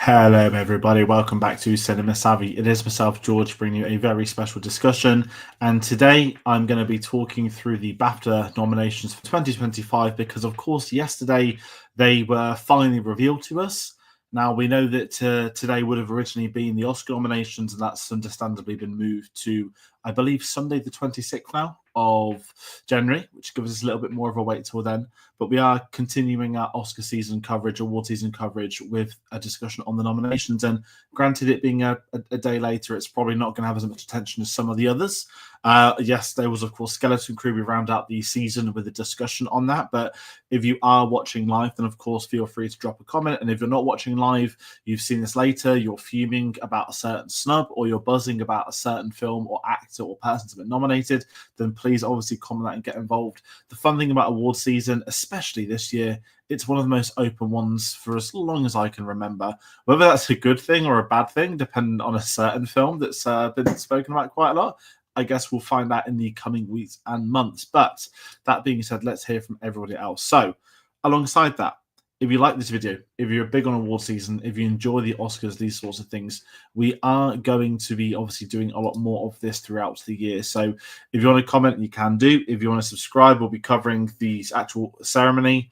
Hello, everybody. Welcome back to Cinema Savvy. It is myself, George, bringing you a very special discussion. And today I'm going to be talking through the BAFTA nominations for 2025 because, of course, yesterday they were finally revealed to us. Now, we know that today would have originally been the Oscar nominations, and that's understandably been moved to, I believe, Sunday the 26th now of January, which gives us a little bit more of a wait till then. But we are continuing our Oscar season coverage, award season coverage, with a discussion on the nominations. And granted, it being a day later, it's probably not going to have as much attention as some of the others. Yes, there was, of course, Skeleton Crew. We round out the season with a discussion on that. But if you are watching live, then, of course, feel free to drop a comment. And if you're not watching live, you've seen this later, you're fuming about a certain snub or you're buzzing about a certain film or actor or person to be nominated, then please obviously comment that and get involved. The fun thing about award season, especially this year, it's one of the most open ones for as long as I can remember. Whether that's a good thing or a bad thing, depending on a certain film that's been spoken about quite a lot, I guess we'll find out in the coming weeks and months. But that being said, let's hear from everybody else. So alongside that, if you like this video, if you're big on award season, if you enjoy the Oscars, these sorts of things, we are going to be obviously doing a lot more of this throughout the year. So if you want to comment, you can do. If you want to subscribe, we'll be covering the actual ceremony.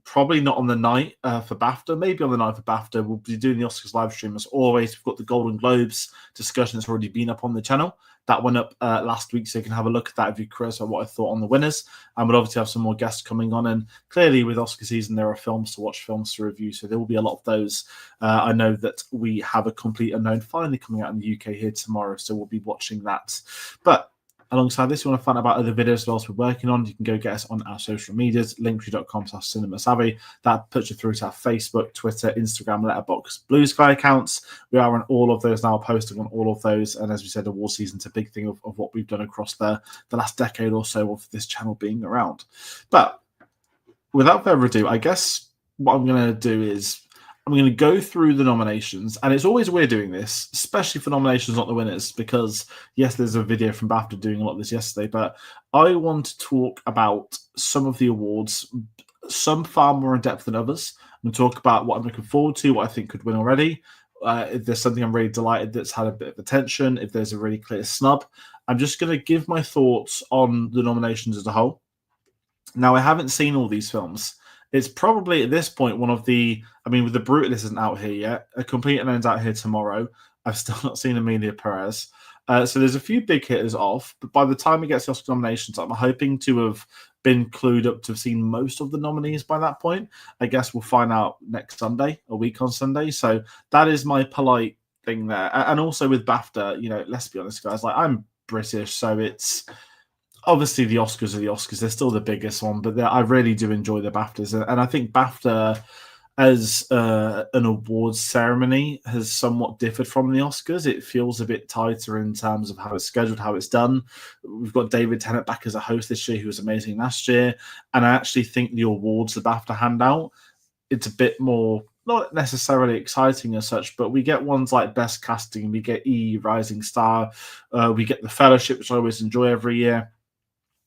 Probably not on the night for BAFTA, maybe on the night for BAFTA. We'll be doing the Oscars live stream as always. We've got the Golden Globes discussion that's already been up on the channel. That went up last week, so you can have a look at that if you're curious about what I thought on the winners. And we'll obviously have some more guests coming on. And clearly, with Oscar season, there are films to watch, films to review, so there will be a lot of those. I know that we have A Complete Unknown finally coming out in the UK here tomorrow, so we'll be watching that. But alongside this, you want to find out about other videos as well as we're working on, you can go get us on our social medias, linktree.com/cinemasavvy. That puts you through to our Facebook, Twitter, Instagram, Letterboxd, Blue Sky accounts. We are on all of those now, posting on all of those. And as we said, award season's a big thing of what we've done across the last decade or so of this channel being around. But without further ado, I guess what I'm going to do is I'm going to go through the nominations, and it's always weird doing this, especially for nominations, not the winners, because yes, there's a video from BAFTA doing a lot of this yesterday, but I want to talk about some of the awards, some far more in depth than others. I'm going to talk about what I'm looking forward to, what I think could win already. If there's something I'm really delighted that's had a bit of attention, if there's a really clear snub, I'm just going to give my thoughts on the nominations as a whole. Now, I haven't seen all these films. It's probably at this point one of the, I mean, with The Brutalist isn't out here yet. A Complete Unknown's out here tomorrow. I've still not seen Emilia Perez. So there's a few big hitters off, but by the time it gets the Oscar nominations, I'm hoping to have been clued up to have seen most of the nominees by that point. I guess we'll find out next Sunday, a week on Sunday. So that is my polite thing there. And also with BAFTA, you know, let's be honest, guys, like I'm British, so it's obviously the Oscars are the Oscars. They're still the biggest one, but I really do enjoy the BAFTAs. And I think BAFTA as an awards ceremony has somewhat differed from the Oscars. It feels a bit tighter in terms of how it's scheduled, how it's done. We've got David Tennant back as a host this year, who was amazing last year. And I actually think the awards the BAFTA hand out, it's a bit more, not necessarily exciting as such, but we get ones like Best Casting, we get Rising Star, we get The Fellowship, which I always enjoy every year.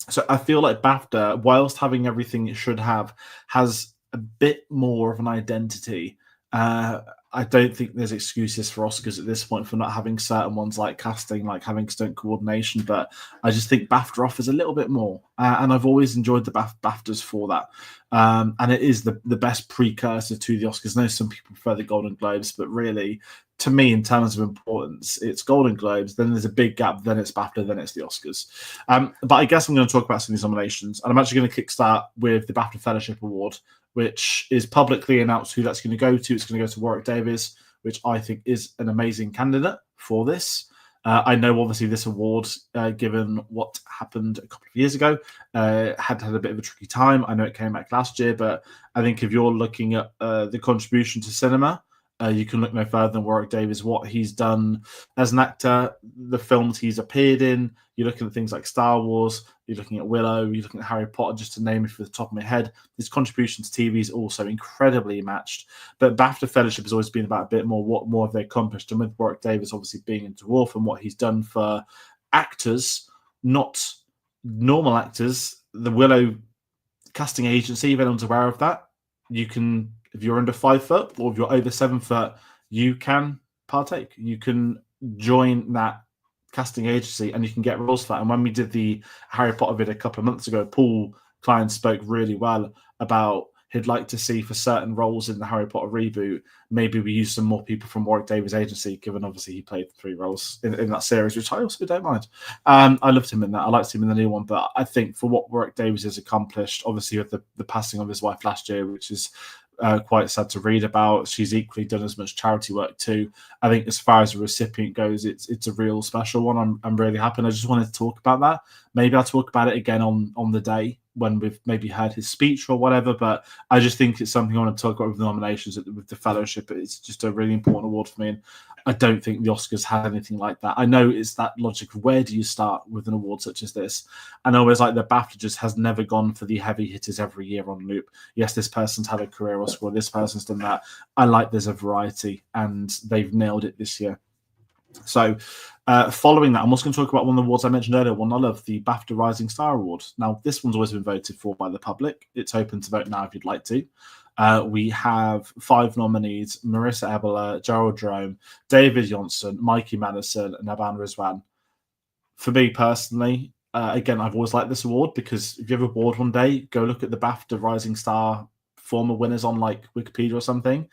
So I feel like BAFTA, whilst having everything it should have, has a bit more of an identity. I don't think there's excuses for Oscars at this point for not having certain ones like casting, like having stunt coordination, but I just think BAFTA offers a little bit more. And I've always enjoyed the BAFTAs for that. And it is the best precursor to the Oscars. I know some people prefer the Golden Globes, but really, to me, in terms of importance, it's Golden Globes, then there's a big gap, then it's BAFTA, then it's the Oscars. But I guess I'm going to talk about some of these nominations, and I'm actually going to kickstart with the BAFTA Fellowship Award, which is publicly announced who that's going to go to. It's going to go to Warwick Davis, which I think is an amazing candidate for this. I know, obviously, this award, given what happened a couple of years ago, had a bit of a tricky time. I know it came back last year, but I think if you're looking at the contribution to cinema, you can look no further than Warwick Davis, what he's done as an actor, the films he's appeared in. You're looking at things like Star Wars, you're looking at Willow, you're looking at Harry Potter, just to name it for the top of my head. His contribution to TV is also incredibly matched. But BAFTA Fellowship has always been about a bit more what more have they accomplished. And with Warwick Davis obviously being in Dwarf and what he's done for actors, not normal actors, the Willow casting agency, if anyone's aware of that, you can, if you're under 5 foot or if you're over 7 foot, you can partake. You can join that casting agency and you can get roles for that. And when we did the Harry Potter vid a couple of months ago, Paul Klein spoke really well about he'd like to see for certain roles in the Harry Potter reboot, maybe we use some more people from Warwick Davis' agency, given obviously he played 3 roles in that series, which I also don't mind. I loved him in that. I liked him in the new one, but I think for what Warwick Davis has accomplished, obviously with the passing of his wife last year, which is quite sad to read about. She's equally done as much charity work too. I think as far as the recipient goes, it's a real special one. I'm really happy, and I just wanted to talk about that. Maybe I'll talk about it again on the day when we've maybe heard his speech or whatever. But I just think it's something I want to talk about with the nominations with the fellowship. It's just a really important award for me, and I don't think the Oscars had anything like that. I know it's that logic of where do you start with an award such as this? And I always like the BAFTA just has never gone for the heavy hitters every year on loop. Yes, this person's had a career Oscar, this person's done that. I like there's a variety, and they've nailed it this year. So following that, I'm also going to talk about one of the awards I mentioned earlier, one I love, the BAFTA Rising Star Award. Now, this one's always been voted for by the public. It's open to vote now if you'd like to. We have 5 nominees: Marissa Ebeler, Gerald Jerome, David Johnson, Mikey Madison, and Aban Rizwan. For me personally, again, I've always liked this award because if you have a board one day, go look at the BAFTA Rising Star former winners on like Wikipedia or something.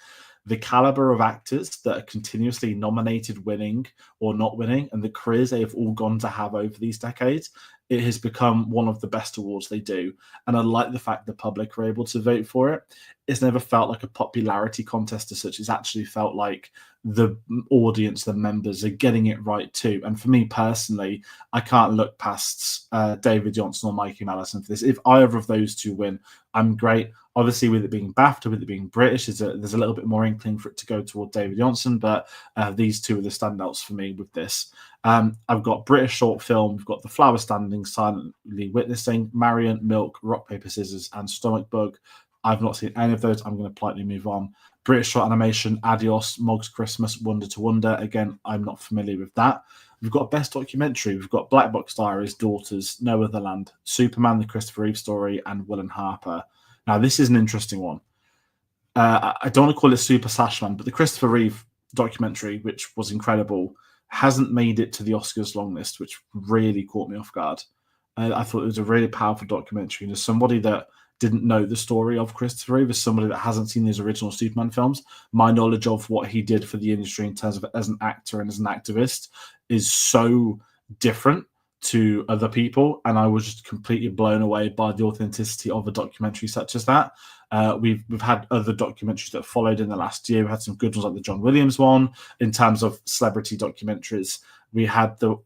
The caliber of actors that are continuously nominated, winning or not winning, and the careers they have all gone to have over these decades, it has become one of the best awards they do. And I like the fact the public are able to vote for it. It's never felt like a popularity contest as such. It's actually felt like the audience, the members are getting it right too. And for me personally, I can't look past David Johnson or Mikey Madison for this. If either of those two win, I'm great. Obviously, with it being BAFTA, with it being British, there's a little bit more inkling for it to go toward David Johnson, but these two are the standouts for me with this. I've got British short film, we've got The Flower Standing, Silently Witnessing, Marion, Milk, Rock, Paper, Scissors, and Stomach Bug. I've not seen any of those. I'm going to politely move on. British short animation, Adios, Mog's Christmas, Wonder to Wonder. Again, I'm not familiar with that. We've got Best Documentary. We've got Black Box Diaries, Daughters, No Other Land, Superman, The Christopher Reeve Story, and Will and Harper. Now, this is an interesting one. I don't want to call it Super Sashman, but the Christopher Reeve documentary, which was incredible, hasn't made it to the Oscars long list, which really caught me off guard. I thought it was a really powerful documentary. And as somebody that didn't know the story of Christopher Reeve, as somebody that hasn't seen his original Superman films, my knowledge of what he did for the industry in terms of as an actor and as an activist is so different to other people, and I was just completely blown away by the authenticity of a documentary such as that. We've had other documentaries that followed in the last year. We had some good ones like the John Williams one in terms of celebrity documentaries. We had the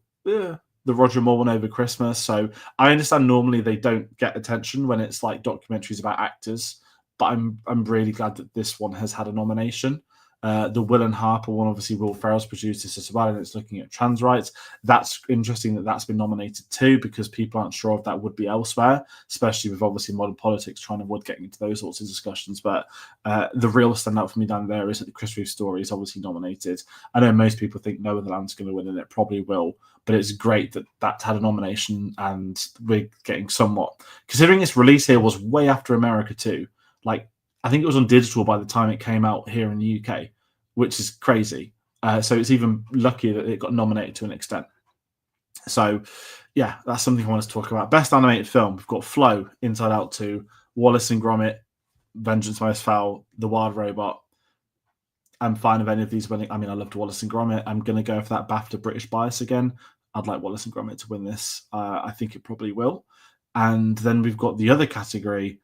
Roger Moore one over Christmas. So I understand normally they don't get attention when it's like documentaries about actors, but I'm really glad that this one has had a nomination. The Will and Harper one, obviously Will Ferrell's produced this as well, and it's looking at trans rights. That's interesting that that's been nominated too, because people aren't sure if that would be elsewhere, especially with obviously modern politics trying to avoid getting into those sorts of discussions. But the real standout for me down there is that the Chris Reeve Story is obviously nominated. I know most people think No Other Land's going to win, and it probably will, but it's great that that's had a nomination, and we're getting somewhat, considering its release here was way after America too. Like, I think it was on digital by the time it came out here in the UK, which is crazy. So it's even luckier that it got nominated to an extent. So, yeah, that's something I want to talk about. Best animated film, we've got Flow, Inside Out 2, Wallace and Gromit, Vengeance Most Foul, The Wild Robot. I'm fine with any of these winning. I mean, I loved Wallace and Gromit. I'm going to go for that BAFTA British bias again. I'd like Wallace and Gromit to win this. I think it probably will. And then we've got the other category,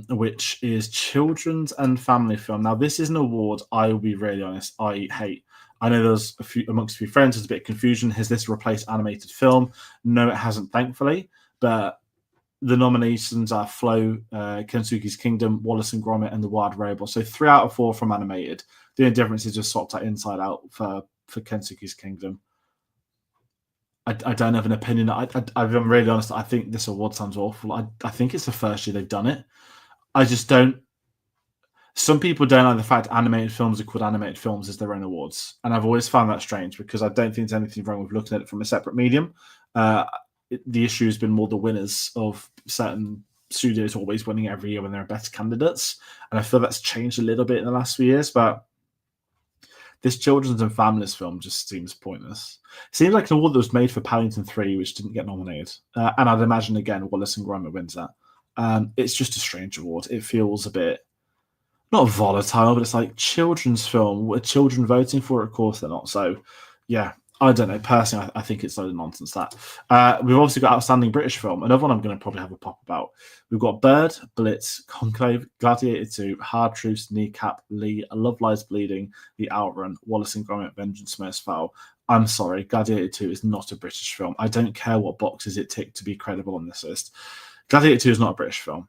which is children's and family film. Now, this is an award, I will be really honest, I hate. I know there's amongst a few friends, there's a bit of confusion. Has this replaced animated film? No, it hasn't, thankfully. But the nominations are Flow, Kensuke's Kingdom, Wallace and Gromit, and The Wild Robot. So 3 out of 4 from animated. The only difference is just swapped out Inside Out for Kensuke's Kingdom. I don't have an opinion. I'm really honest. I think this award sounds awful. I think it's the first year they've done it. I just don't. Some people don't like the fact animated films are called animated films as their own awards. And I've always found that strange, because I don't think there's anything wrong with looking at it from a separate medium. The issue has been more the winners of certain studios always winning every year when there are better candidates. And I feel that's changed a little bit in the last few years. But This children's and families film just seems pointless. It seems like an award that was made for Paddington 3, which didn't get nominated. And I'd imagine, again, Wallace and Gromit wins that. It's just a strange award. It feels a bit, not volatile, but it's like children's film. Were children voting for it? Of course they're not. So, yeah, I don't know. Personally, I think it's a load of nonsense, that. We've obviously got Outstanding British Film. Another one I'm going to probably have a pop about. We've got Bird, Blitz, Conclave, Gladiator 2, Hard Truths, Kneecap, Lee, A Love Lies Bleeding, The Outrun, Wallace and Gromit, Vengeance Most Foul. I'm sorry, Gladiator 2 is not a British film. I don't care what boxes it ticked to be credible on this list. Gladiator 2 is not a British film.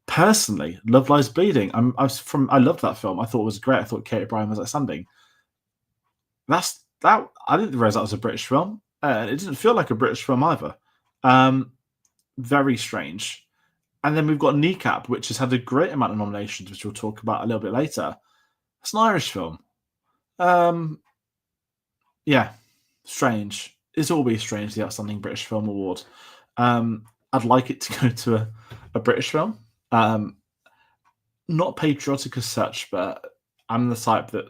Personally, Love Lies Bleeding. I loved that film. I thought it was great. I thought Kate O'Brien was outstanding. I didn't realize that was a British film. It didn't feel like a British film either. Very strange. And then we've got Kneecap, which has had a great amount of nominations, which we'll talk about a little bit later. It's an Irish film. Yeah, strange. It's always strange, the Outstanding British Film Award. I'd like it to go to a British film. Not patriotic as such, but I'm the type that,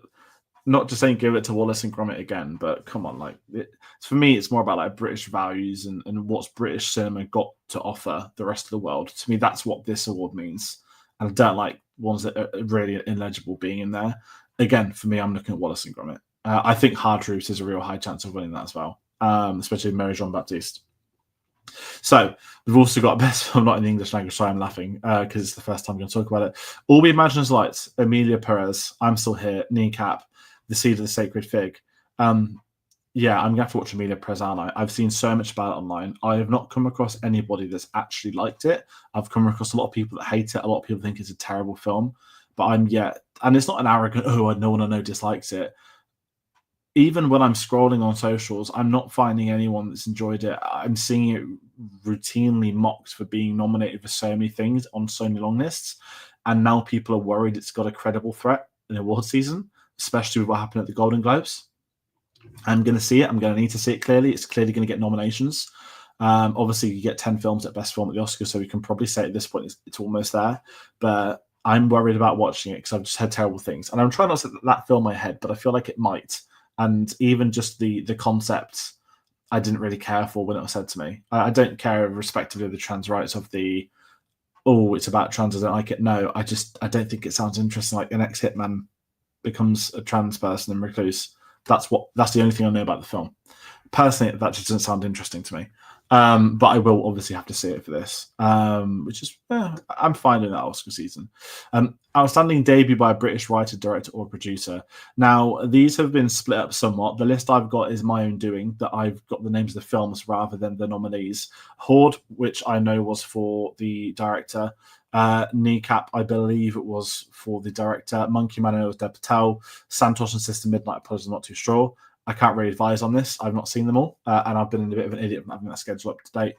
not just saying give it to Wallace and Gromit again, but come on, for me, it's more about like British values and what's British cinema got to offer the rest of the world. To me, that's what this award means. And I don't like ones that are really illegible being in there. Again, for me, I'm looking at Wallace and Gromit. I think Hard Truths is a real high chance of winning that as well, especially Mary Jean Baptiste. So we've also got Best Film Not in the English Language. Sorry, I'm laughing because it's the first time I'm going to talk about it. All We Imagine Is Lights, Emilia Perez, I'm Still Here, Kneecap, The Seed of the Sacred Fig. Yeah, I'm going to have to watch Emilia Perez, aren't I? I've seen so much about it online. I have not come across anybody that's actually liked it. I've come across a lot of people that hate it. A lot of people think it's a terrible film. But and it's not an arrogant, no one I know dislikes it. Even when I'm scrolling on socials, I'm not finding anyone that's enjoyed it. I'm seeing it routinely mocked for being nominated for so many things on so many long lists. And now people are worried it's got a credible threat in award season, especially with what happened at the Golden Globes. I'm going to see it. I'm going to need to see it clearly. It's clearly going to get nominations. Obviously, you get 10 films at Best Film at the Oscars, so we can probably say at this point it's almost there. But I'm worried about watching it because I've just heard terrible things. And I'm trying not to set that film in my head, but I feel like it might. And even just the concept, I didn't really care for when it was said to me. I don't care respectively of the trans rights of it's about trans, I don't like it. No, I don't think it sounds interesting. Like an ex-hitman becomes a trans person and recluse. That's the only thing I know about the film. Personally, that just doesn't sound interesting to me. But I will obviously have to see it for this, which is, I'm fine in that Oscar season. Outstanding debut by a British writer, director, or producer. Now, these have been split up somewhat. The list I've got is my own doing, that I've got the names of the films rather than the nominees. Horde, which I know was for the director. Kneecap, I believe it was for the director. Monkey Man, I know it was Dev Patel. Santosh and Sister Midnight, Apologies Not Too Straw. I can't really advise on this. I've not seen them all, and I've been in a bit of an idiot from having that schedule up to date.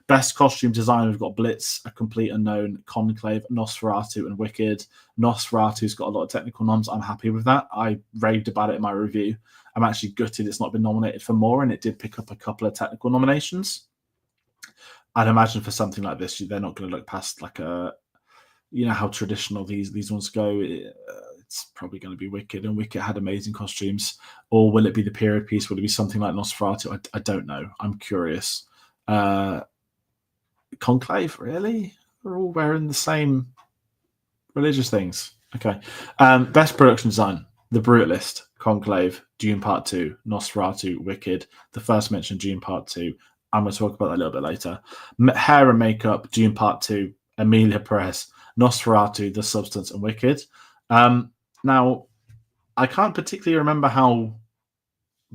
Best costume design, we've got Blitz, A Complete Unknown, Conclave, Nosferatu, and Wicked. Nosferatu's got a lot of technical noms. I'm happy with that. I raved about it in my review. I'm actually gutted it's not been nominated for more, and it did pick up a couple of technical nominations. I'd imagine for something like this, they're not going to look past like how traditional these ones go. It's probably going to be Wicked, and Wicked had amazing costumes. Or will it be the period piece? Will it be something like Nosferatu? I don't know. I'm curious. Conclave, really? We're all wearing the same religious things. Okay. Best production design. The Brutalist, Conclave, Dune Part 2, Nosferatu, Wicked. The first mentioned Dune Part 2. I'm going to talk about that a little bit later. Hair and makeup, Dune Part 2, Emilia Perez, Nosferatu, The Substance, and Wicked. Now, I can't particularly remember how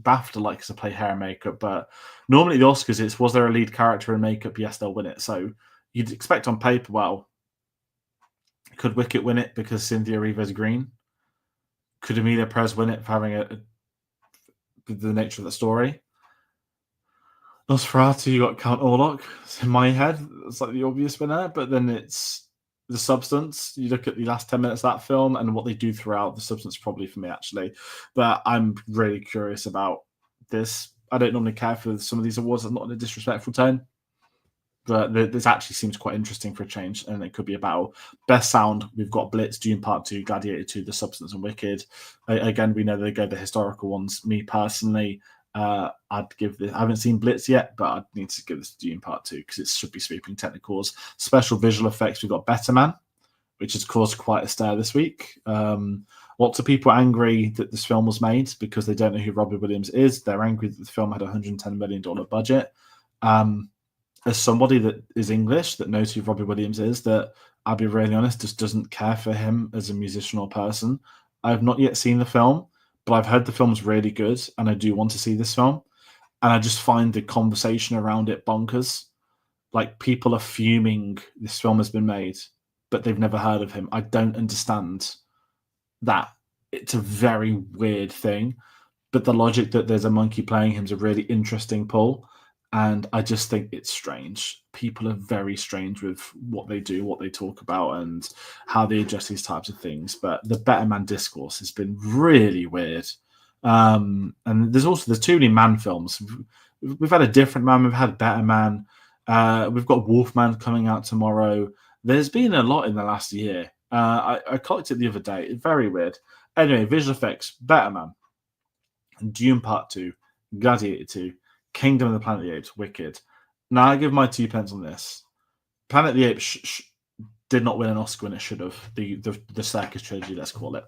BAFTA likes to play hair and makeup, but normally the Oscars, was there a lead character in makeup? Yes, they'll win it. So you'd expect on paper, well, could Wicked win it because Cynthia Erivo's green? Could Emilia Perez win it for having the nature of the story? Nosferatu, you got Count Orlok. In my head, it's like the obvious winner, but then it's The Substance. You look at the last 10 minutes of that film and what they do throughout. The Substance probably for me, actually. But I'm really curious about this. I don't normally care for some of these awards. I'm not in a disrespectful tone. but this actually seems quite interesting for a change, and it could be a battle. Best sound, we've got Blitz, Dune Part 2, Gladiator 2, The Substance, and Wicked. Again, we know they go the historical ones. Me personally, I'd give this. I haven't seen Blitz yet, but I'd need to give this to Dune Part 2 because it should be sweeping technicals. Special visual effects, we've got Better Man, which has caused quite a stir this week. Lots of people are angry that this film was made because they don't know who Robbie Williams is. They're angry that the film had a $110 million budget. As somebody that is English, that knows who Robbie Williams is, that I'll be really honest, just doesn't care for him as a musician or person. I've not yet seen the film, but I've heard the film's really good, and I do want to see this film. And I just find the conversation around it bonkers. Like, people are fuming this film has been made, but they've never heard of him. I don't understand that. It's a very weird thing, but the logic that there's a monkey playing him is a really interesting pull. And I just think it's strange. People are very strange with what they do, what they talk about, and how they address these types of things. But the Better Man discourse has been really weird. And there's too many man films. We've had a different man. We've had Better Man. We've got Wolfman coming out tomorrow. There's been a lot in the last year. I clocked it the other day. It's very weird. Anyway, visual effects, Better Man, Dune Part 2, Gladiator 2, Kingdom of the Planet of the Apes, Wicked. Now, I give my 2 pence on this. Planet of the Apes did not win an Oscar when it should have. The circus trilogy, let's call it.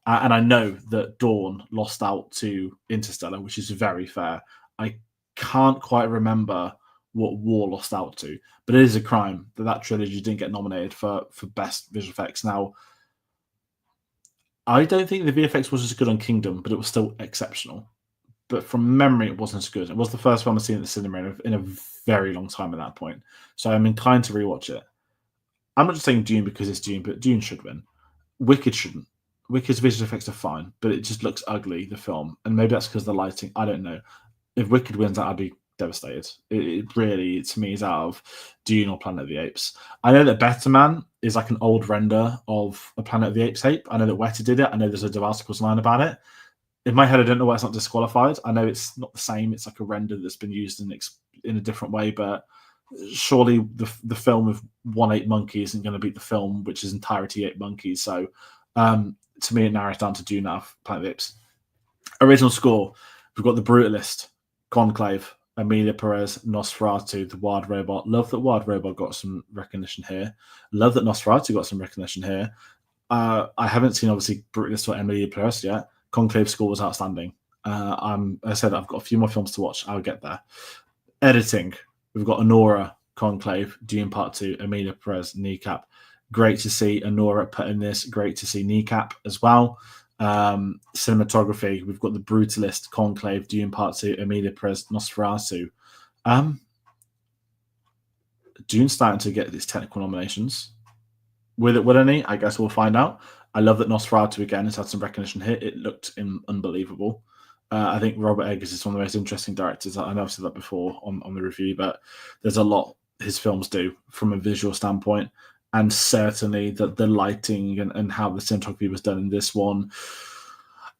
And I know that Dawn lost out to Interstellar, which is very fair. I can't quite remember what War lost out to, but it is a crime that trilogy didn't get nominated for best visual effects. Now, I don't think the VFX was as good on Kingdom, but it was still exceptional. But from memory, it wasn't as good. It was the first film I've seen at the cinema in a very long time at that point. So I'm inclined to rewatch it. I'm not just saying Dune because it's Dune, but Dune should win. Wicked shouldn't. Wicked's visual effects are fine, but it just looks ugly, the film. And maybe that's because of the lighting. I don't know. If Wicked wins that, I'd be devastated. It really, to me, is out of Dune or Planet of the Apes. I know that Better Man is like an old render of a Planet of the Apes ape. I know that Weta did it. I know there's a articles line about it. In my head, I don't know why it's not disqualified. I know it's not the same. It's like a render that's been used in a different way, but surely the film with one ape monkey isn't going to beat the film, which is entirety ape monkeys. So to me, it narrows down to Dune now, Planet of the Apes. Original score, we've got The Brutalist, Conclave, Emilia Perez, Nosferatu, The Wild Robot. Love that Wild Robot got some recognition here. Love that Nosferatu got some recognition here. I haven't seen, obviously, Brutalist or Emilia Perez yet. Conclave score was outstanding. I said I've got a few more films to watch. I'll get there. Editing, we've got Honora, Conclave, Dune Part 2, Emilia Perez, Kneecap. Great to see Honora put in this. Great to see Kneecap as well. Cinematography, we've got The Brutalist, Conclave, Dune Part 2, Emilia Perez, Nosferatu. Dune's starting to get these technical nominations. Will any? I guess we'll find out. I love that Nosferatu, again, has had some recognition here. It looked unbelievable. I think Robert Eggers is one of the most interesting directors. I know I've said that before on the review, but there's a lot his films do from a visual standpoint. And certainly the lighting and how the cinematography was done in this one.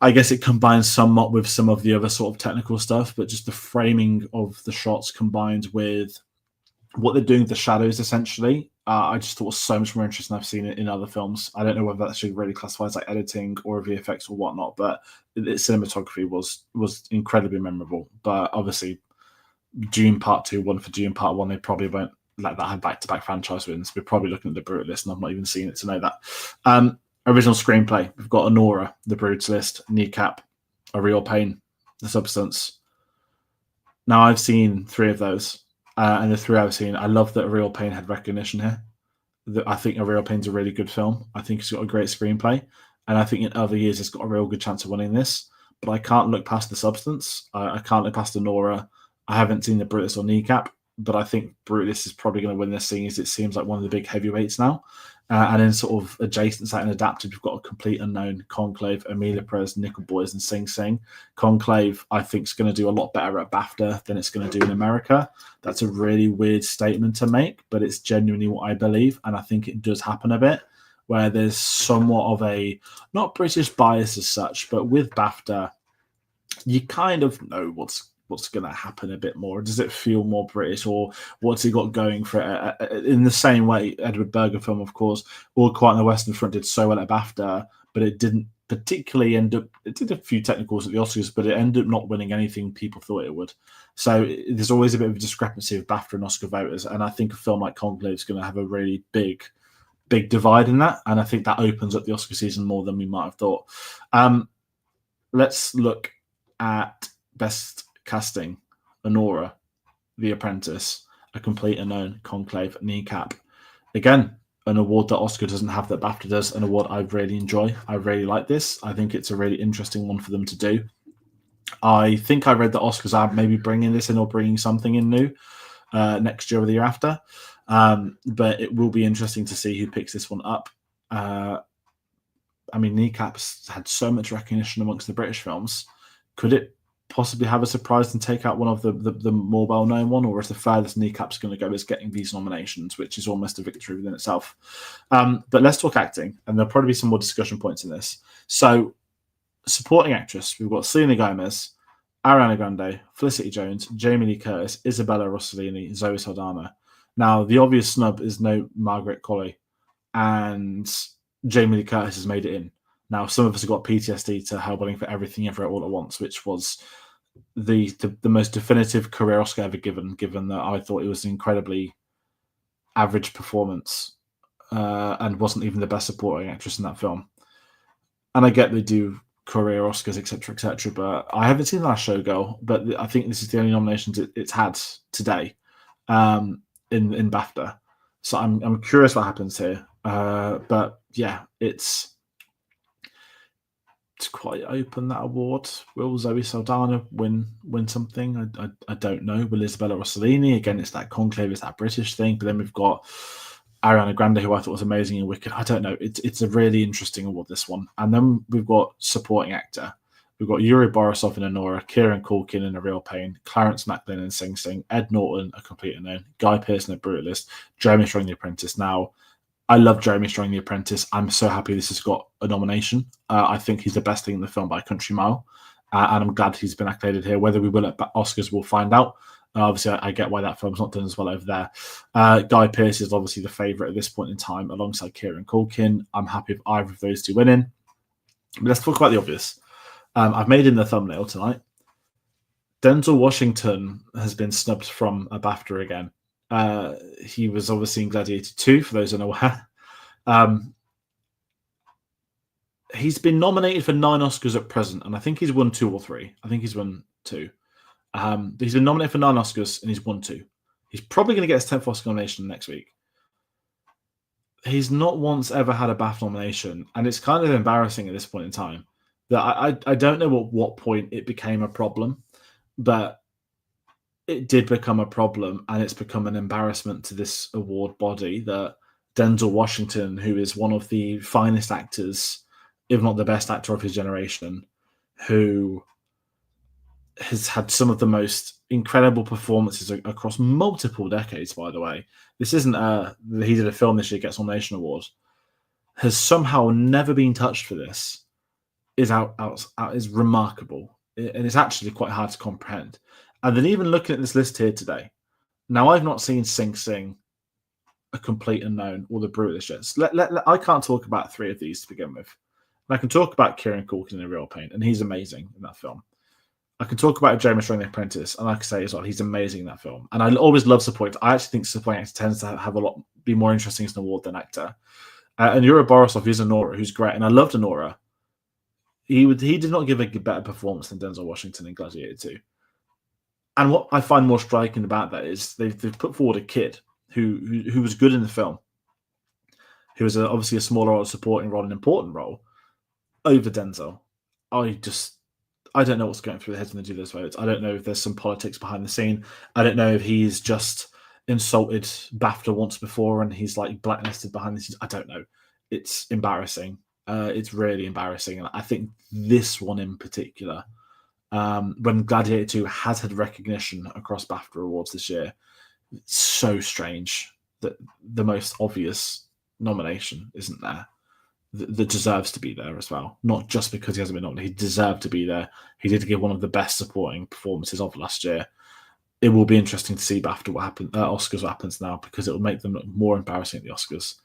I guess it combines somewhat with some of the other sort of technical stuff, but just the framing of the shots combined with what they're doing with the shadows, essentially, I just thought was so much more interesting than I've seen it in other films. I don't know whether that should really classify as like editing or VFX or whatnot, but its cinematography was incredibly memorable. But obviously, Dune Part 2 won for Dune Part 1. They probably won't let that have back-to-back franchise wins. We're probably looking at The Brutalist, and I've not even seen it to know that. Original screenplay, we've got Honora, The Brutalist, Kneecap, A Real Pain, The Substance. Now, I've seen 3 of those. And the 3 I've seen, I love that A Real Pain had recognition here. I think A Real Pain's a really good film. I think it's got a great screenplay. And I think in other years, it's got a real good chance of winning this. But I can't look past The Substance. I can't look past Honora. I haven't seen The Brutalist or Kneecap. But I think Brutalist is probably going to win this thing, as it seems like one of the big heavyweights now. And then sort of adjacent to that and adapted, we've got a complete unknown Conclave, Emilia Perez, Nickel Boys, and Sing Sing. Conclave, I think, is going to do a lot better at BAFTA than it's going to do in America. That's a really weird statement to make, but it's genuinely what I believe. And I think it does happen a bit, where there's somewhat of a, not British bias as such, but with BAFTA, you kind of know what's what's going to happen a bit more? Does it feel more British, or what's he got going for it? In the same way, Edward Berger film, of course, All Quiet on the Western Front did so well at BAFTA, but it didn't particularly end up. It did a few technicals at the Oscars, but it ended up not winning anything people thought it would. So there's always a bit of a discrepancy of BAFTA and Oscar voters, and I think a film like Conclave is going to have a really big divide in that, and I think that opens up the Oscar season more than we might have thought. Let's look at Best Casting. Honora, The Apprentice, A Complete Unknown, Conclave, Kneecap. Again, an award that Oscar doesn't have that BAFTA does, an award I really enjoy. I really like this. I think it's a really interesting one for them to do. I think I read that Oscars are maybe bringing this in or bringing something in new next year or the year after. But it will be interesting to see who picks this one up. I mean, Kneecap's had so much recognition amongst the British films. Could it possibly have a surprise and take out one of the more well-known one, or is the furthest Kneecap's going to go is getting these nominations, which is almost a victory within itself? But let's talk acting, and there'll probably be some more discussion points in this. So, supporting actress, we've got Selena Gomez, Ariana Grande, Felicity Jones, Jamie Lee Curtis, Isabella Rossellini, Zoe Saldana. Now, the obvious snub is no Margaret Qualley, and Jamie Lee Curtis has made it in. Now, some of us have got PTSD to Hellboiling for Everything Everywhere All at Once, which was the most definitive career Oscar ever given that I thought it was an incredibly average performance and wasn't even the best supporting actress in that film. And I get they do career Oscars, etc., but I haven't seen The Last Showgirl, but I think this is the only nominations it's had today in BAFTA. So I'm curious what happens here. But yeah, it's quite open, that award. Will Zoe Saldana win something? I don't know. Will Isabella Rossellini? Again, it's that Conclave, it's that British thing. But then we've got Ariana Grande, who I thought was amazing in Wicked. I don't know. It's a really interesting award, this one. And then we've got supporting actor. We've got Yuri Borisov in Honora, Kieran Culkin in A Real Pain, Clarence Macklin in Sing Sing, Ed Norton, A Complete Unknown, Guy Pearce in A Brutalist, Jeremy Strong, The Apprentice. Now, I love Jeremy Strong, The Apprentice. I'm so happy this has got a nomination. I think he's the best thing in the film by a country mile. And I'm glad he's been acclaimed here. Whether we will at Oscars, we'll find out. Obviously, I get why that film's not done as well over there. Guy Pearce is obviously the favourite at this point in time, alongside Kieran Culkin. I'm happy with either of those two winning. But let's talk about the obvious. I've made in the thumbnail tonight. Denzel Washington has been snubbed from a BAFTA again. He was obviously in Gladiator 2, for those unaware. He's been nominated for 9 Oscars at present, and I think he's won 2 or 3. I think he's won 2. He's been nominated for 9 Oscars, and he's won 2. He's probably going to get his 10th Oscar nomination next week. He's not once ever had a BAFTA nomination, and it's kind of embarrassing at this point in time. That I don't know at what point it became a problem, but it did become a problem, and it's become an embarrassment to this award body that Denzel Washington, who is one of the finest actors, if not the best actor of his generation, who has had some of the most incredible performances across multiple decades, by the way. This isn't he did a film this year, gets nomination award, has somehow never been touched for this, is remarkable. And it's actually quite hard to comprehend. And then even looking at this list here today, now I've not seen Sing Sing, A Complete Unknown, or The Brutalist yet. I can't talk about 3 of these to begin with. And I can talk about Kieran Culkin in A Real Pain, and he's amazing in that film. I can talk about Jeremy Strong, The Apprentice, and like I say as well, he's amazing in that film. And I always love supporting. I actually think supporting actor tends to have be more interesting as an award than actor. And Yuri Borisov is Honora, who's great, and I loved Honora. He did not give a better performance than Denzel Washington in Gladiator 2. And what I find more striking about that is they've put forward a kid who was good in the film, who was obviously a smaller role, supporting role, an important role, over Denzel. I don't know what's going through their heads when they do those votes. I don't know if there's some politics behind the scene. I don't know if he's just insulted BAFTA once before and he's like blacklisted behind the scenes. I don't know. It's embarrassing. It's really embarrassing. And I think this one in particular, when Gladiator 2 has had recognition across BAFTA awards this year, it's so strange that the most obvious nomination isn't there. that deserves to be there as well. Not just because he hasn't been nominated, he deserved to be there. He did give one of the best supporting performances of last year. It will be interesting to see BAFTA Oscars what happens now, because it will make them look more embarrassing at the Oscars.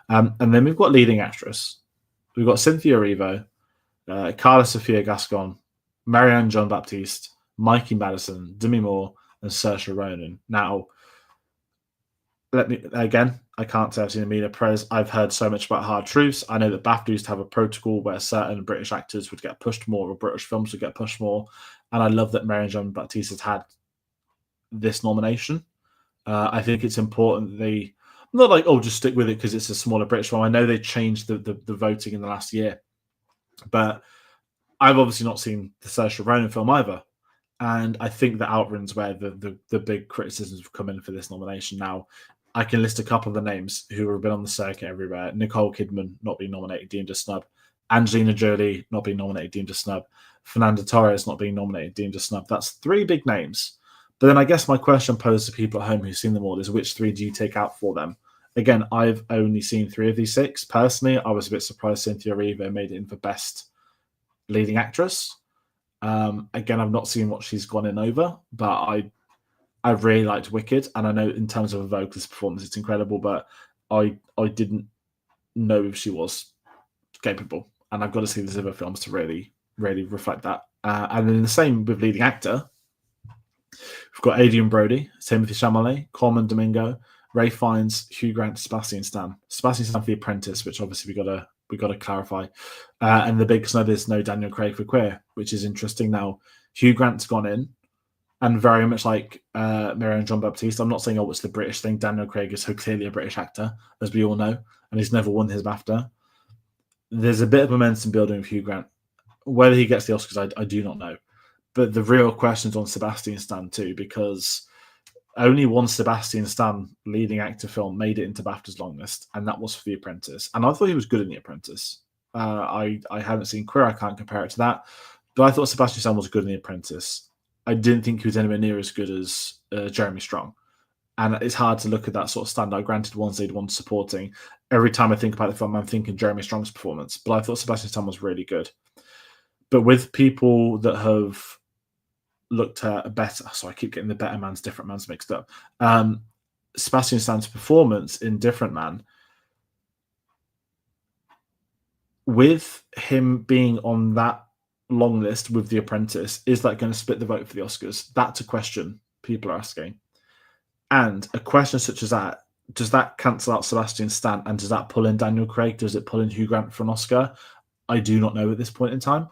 And then we've got leading actress. We've got Cynthia Erivo, Carla Sofia Gascon, Marianne Jean-Baptiste, Mikey Madison, Demi Moore, and Saoirse Ronan. Now, I can't say I've seen Emilia Perez. I've heard so much about Hard Truths. I know that BAFTA used to have a protocol where certain British actors would get pushed more, or British films would get pushed more. And I love that Marianne Jean-Baptiste has had this nomination. I think it's important that they not like, oh, just stick with it because it's a smaller British film. I know they changed the voting in the last year, but I've obviously not seen the Saoirse Ronan film either. And I think that outruns where the big criticisms have come in for this nomination. Now, I can list a couple of the names who have been on the circuit everywhere. Nicole Kidman not being nominated, deemed a snub. Angelina Jolie not being nominated, deemed a snub. Fernando Torres not being nominated, deemed a snub. That's 3 big names. But then I guess my question posed to people at home who've seen them all is, which 3 do you take out for them? Again, I've only seen 3 of these 6. Personally, I was a bit surprised Cynthia Erivo made it in for Best Leading Actress. Again, I've not seen what she's gone in over, but I really liked Wicked, and I know in terms of a vocalist performance, it's incredible, but I didn't know if she was capable, and I've got to see these other films to really reflect that. And then the same with leading actor. We've got Adrian Brody, Timothy Chalamet, Coleman Domingo, Ray Fiennes, Hugh Grant, Sebastian Stan. Sebastian Stan for The Apprentice, which obviously we got to clarify. And the big snub is no Daniel Craig for Queer, which is interesting. Now, Hugh Grant's gone in, and very much like Marianne Jean-Baptiste, I'm not saying, oh, it's the British thing. Daniel Craig is so clearly a British actor, as we all know, and he's never won his BAFTA. There's a bit of momentum building with Hugh Grant. Whether he gets the Oscars, I do not know. But the real question is on Sebastian Stan too, because only one Sebastian Stan leading actor film made it into BAFTA's long list, and that was for The Apprentice. And I thought he was good in The Apprentice. I haven't seen Queer, I can't compare it to that, but I thought Sebastian Stan was good in The Apprentice. I didn't think he was anywhere near as good as Jeremy Strong. And it's hard to look at that sort of standout. Granted, one's lead, one's supporting. Every time I think about the film, I'm thinking Jeremy Strong's performance, but I thought Sebastian Stan was really good. But with people that have looked at a better, so I keep getting the Better Man's, Different Man's mixed up. Sebastian Stan's performance in Different Man, with him being on that long list with The Apprentice, is that going to split the vote for the Oscars? That's a question people are asking. And a question such as that, does that cancel out Sebastian Stan, and does that pull in Daniel Craig? Does it pull in Hugh Grant for an Oscar? I do not know at this point in time.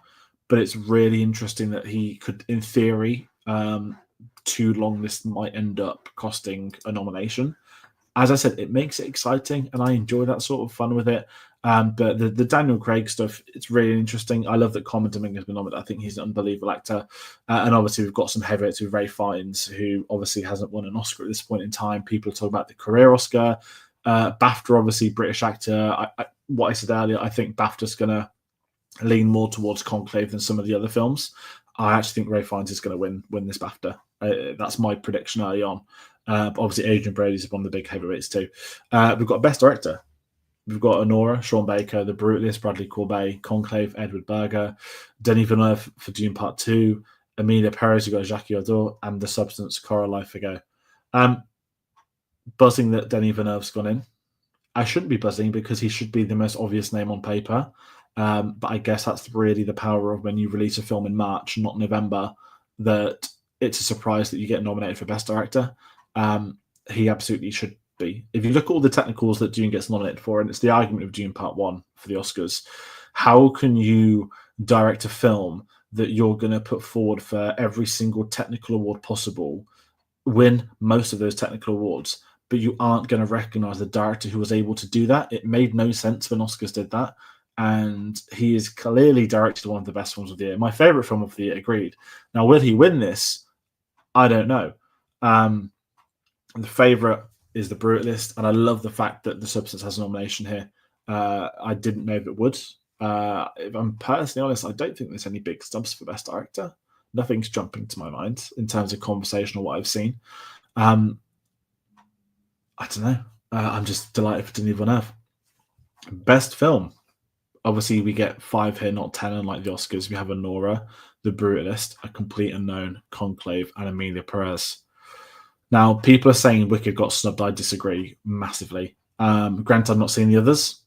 But it's really interesting that he could, in theory, 2 long lists might end up costing a nomination. As I said, it makes it exciting, and I enjoy that sort of fun with it. But the Daniel Craig stuff, it's really interesting. I love that Coleman Domingo has been nominated. I think he's an unbelievable actor. And obviously, we've got some heavyweights with Ray Fiennes, who obviously hasn't won an Oscar at this point in time. People talk about the career Oscar. BAFTA, obviously, British actor. What I said earlier, I think BAFTA's going to lean more towards Conclave than some of the other films. I actually think Ray Fiennes is going to win this BAFTA. That's my prediction early on. But obviously, Adrian Brody's one of the big heavyweights too. We've got Best Director. We've got Honora, Sean Baker, The Brutalist, Bradley Corbet, Conclave, Edward Berger, Denis Villeneuve for Dune Part 2, Emilia Perez, you've got Jacques Audiard, and The Substance, Coralie Fago. Buzzing that Denis Villeneuve's gone in. I shouldn't be buzzing because he should be the most obvious name on paper. But I guess that's really the power of when you release a film in March, not November, that it's a surprise that you get nominated for Best Director. He absolutely should be. If you look at all the technicals that Dune gets nominated for, and it's the argument of Dune Part 1 for the Oscars, how can you direct a film that you're going to put forward for every single technical award possible, win most of those technical awards, but you aren't going to recognize the director who was able to do that? It made no sense when Oscars did that. And he is clearly directed one of the best films of the year. My favorite film of the year, agreed. Now, will he win this? I don't know. The favorite is The Brutalist, and I love the fact that The Substance has a nomination here. I didn't know if it would. If I'm personally honest, I don't think there's any big snubs for Best Director. Nothing's jumping to my mind in terms of conversation or what I've seen. I don't know. I'm just delighted for Denis Villeneuve. Best Film. obviously we get 5 here, not 10, unlike the Oscars. We have Anora, The Brutalist, A Complete Unknown, Conclave, and Emilia Perez. Now, people are saying Wicked got snubbed. I disagree massively. Granted, I've not seen the others.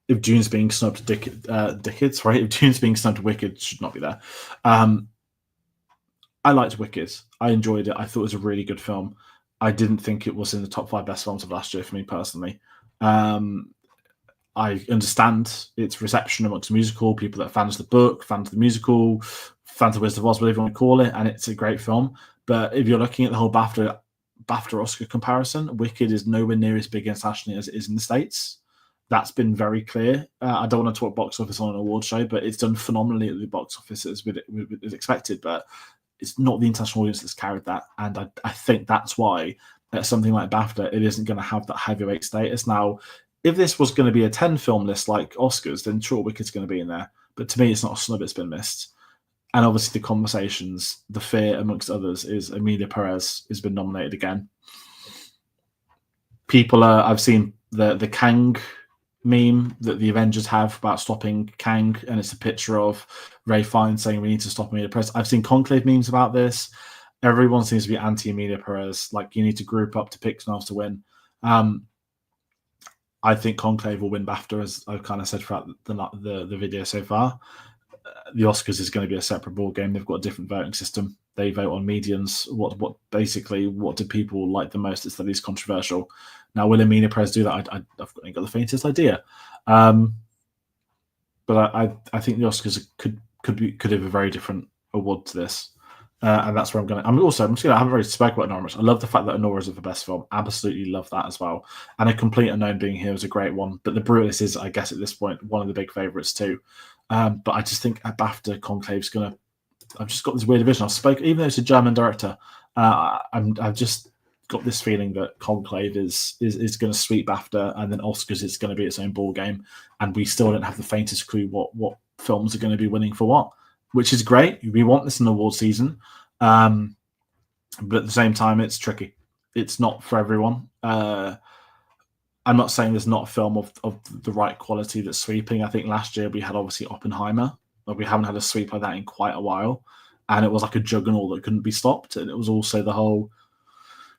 If June's being snubbed, Dickheads, right? If June's being snubbed, Wicked should not be there. I liked Wicked. I enjoyed it. I thought it was a really good film. I didn't think it was in the top 5 best films of last year for me personally. I understand its reception amongst the musical, people that are fans of the book, fans of the musical, fans of Wizard of Oz, whatever you want to call it, and it's a great film. But if you're looking at the whole BAFTA Oscar comparison, Wicked is nowhere near as big internationally as it is in the States. That's been very clear. I don't want to talk box office on an award show, but it's done phenomenally at the box office as expected. But it's not the international audience that's carried that. And I think that's why at something like BAFTA, it isn't going to have that heavyweight status. Now, if this was going to be a 10-film list like Oscars, then sure, Wicked's going to be in there. But to me, it's not a snub, it's been missed. And obviously the conversations, the fear amongst others is Emilia Perez has been nominated again. People I've seen the Kang meme that the Avengers have about stopping Kang, and it's a picture of Ray Fiennes saying we need to stop Emilia Perez. I've seen Conclave memes about this. Everyone seems to be anti-Emilia Perez. Like, you need to group up to pick someone else to win. I think Conclave will win BAFTA, as I've kind of said throughout the video so far. The Oscars is going to be a separate ball game. They've got a different voting system. They vote on medians. What do people like the most? It's the least controversial. Now, will Emilia Perez do that? I've got the faintest idea. But I think the Oscars could have a very different award to this. And that's where I'm going to. I haven't really spoken about Norwich. I love the fact that Honora is the best film. Absolutely love that as well. And A Complete Unknown being here was a great one. But The Brutalist is, I guess, at this point, one of the big favourites too. But I just think at BAFTA, Conclave's going to. I've just got this weird vision. Even though it's a German director, I've just got this feeling that Conclave is going to sweep BAFTA, and then Oscars is going to be its own ball game, and we still don't have the faintest clue what films are going to be winning for what. Which is great. We want this in the award season. But at the same time, it's tricky. It's not for everyone. I'm not saying there's not a film of the right quality that's sweeping. I think last year we had obviously Oppenheimer. But we haven't had a sweep like that in quite a while. And it was like a juggernaut that couldn't be stopped. And it was also the whole,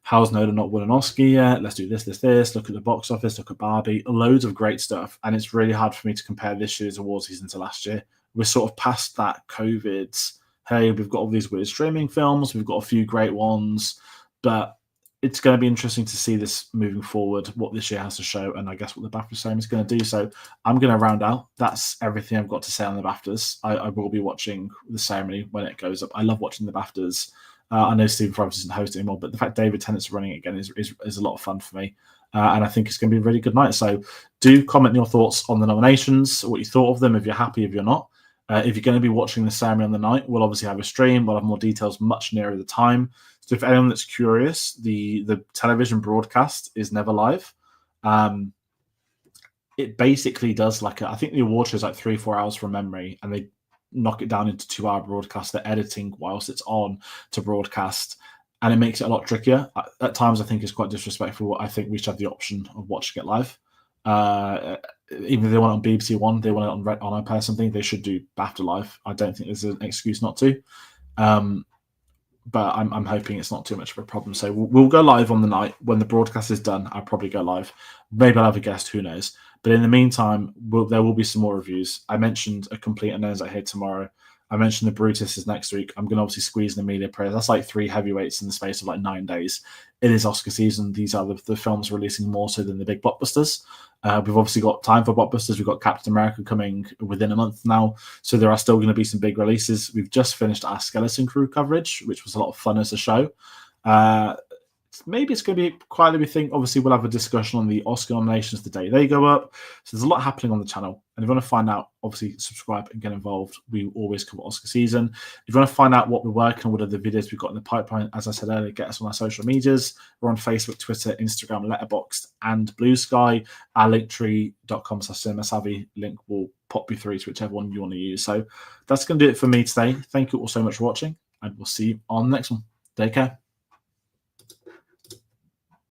how's Nolan not won an Oscar yet? Let's do this. Look at the box office. Look at Barbie. Loads of great stuff. And it's really hard for me to compare this year's award season to last year. We're sort of past that COVID. Hey, we've got all these weird streaming films. We've got a few great ones. But it's going to be interesting to see this moving forward, what this year has to show, and I guess what the BAFTA same is going to do. So I'm going to round out. That's everything I've got to say on the BAFTAs. I will be watching the ceremony when it goes up. I love watching the BAFTAs. I know Stephen Fry isn't hosting anymore, but the fact David Tennant's running it again is a lot of fun for me. And I think it's going to be a really good night. So do comment your thoughts on the nominations, what you thought of them, if you're happy, if you're not. If you're going to be watching the ceremony on the night, we'll obviously have a stream. We'll have more details much nearer the time. So if anyone that's curious, the television broadcast is never live. It basically does I think the award show is like 3-4 hours from memory, and they knock it down into 2-hour broadcast. They're editing whilst it's on to broadcast, and it makes it a lot trickier. At times, I think it's quite disrespectful. I think we should have the option of watching it live. Even if they want it on BBC One, they want it on Red on iPlayer or something, they should do BAFTA live. I don't think there's an excuse not to. But I'm hoping it's not too much of a problem. So we'll go live on the night. When the broadcast is done, I'll probably go live. Maybe I'll have a guest, who knows. But in the meantime, there will be some more reviews. I mentioned A Complete Unknown's out here tomorrow. I mentioned The Brutus is next week. I'm going to obviously squeeze an Emilia Perez. That's like 3 heavyweights in the space of like 9 days. It is Oscar season. These are the films releasing more so than the big blockbusters. We've obviously got time for blockbusters. We've got Captain America coming within a month now. So there are still going to be some big releases. We've just finished our Skeleton Crew coverage, which was a lot of fun as a show. Maybe it's going to be quite a big thing. Obviously, we'll have a discussion on the Oscar nominations the day they go up. So there's a lot happening on the channel. And if you want to find out, obviously, subscribe and get involved. We always cover Oscar season. If you want to find out what we're working on, what are the videos we've got in the pipeline, as I said earlier, get us on our social medias. We're on Facebook, Twitter, Instagram, Letterboxd, and Blue Sky. Our linktree.com/cinemasavvy link will pop you through to whichever one you want to use. So that's going to do it for me today. Thank you all so much for watching, and we'll see you on the next one. Take care.